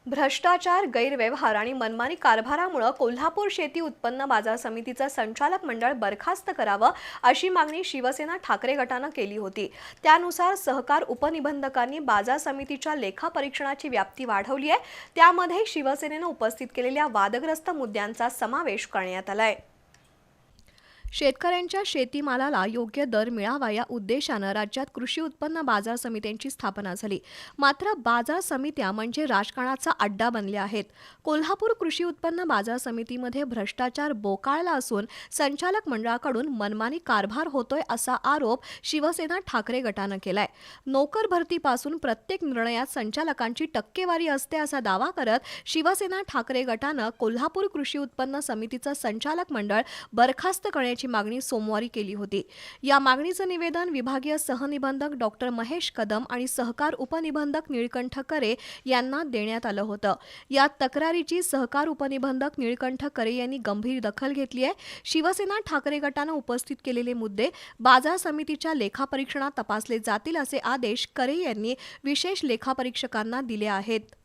भ्रष्टाचार, गैरव्यवहार आणि मनमानी कारभारामुळे कोल्हापूर शेती उत्पन्न बाजार समितीचं संचालक मंडळ बरखास्त करावं अशी मागणी शिवसेना ठाकरे गटानं केली होती। त्यानुसार सहकार उपनिबंधकांनी बाजार समितीच्या लेखापरीक्षणाची व्याप्ती वाढवली आहे। त्यामध्ये शिवसेनेनं उपस्थित केलेल्या वादग्रस्त मुद्द्यांचा समावेश करण्यात आलाय। शेतकऱ्यांच्या शेतीमालाला योग्य दर मिळावा या उद्देशानं राज्यात कृषी उत्पन्न बाजार समित्यांची स्थापना झाली। मात्र बाजार समित्या म्हणजे राजकारणाचा अड्डा बनल्या आहेत। कोल्हापूर कृषी उत्पन्न बाजार समितीमध्ये भ्रष्टाचार बोकाळला असून संचालक मंडळाकडून मनमानी कारभार होतोय असा आरोप शिवसेना ठाकरे गटानं केलाय। नोकर भरतीपासून प्रत्येक निर्णयात संचालकांची टक्केवारी असते असा दावा करत शिवसेना ठाकरे गटानं कोल्हापूर कृषी उत्पन्न समितीचं संचालक मंडळ बरखास्त करण्याची मागणी सोमवारी केली होती। या मागणीचं निवेदन विभागीय सहनिबंधक डॉक्टर महेश कदम आणि सहकार उपनिबंधक निळकंठ करे यांना देण्यात आलं होतं। या तक्रारीची सहकार उपनिबंधक निळकंठ करे यांनी गंभीर दखल घेतली आहे। शिवसेना ठाकरे गटानं उपस्थित केलेले मुद्दे बाजार समितीच्या लेखापरीक्षणात तपासले जातील असे आदेश करे यांनी विशेष लेखापरीक्षकांना दिले आहेत।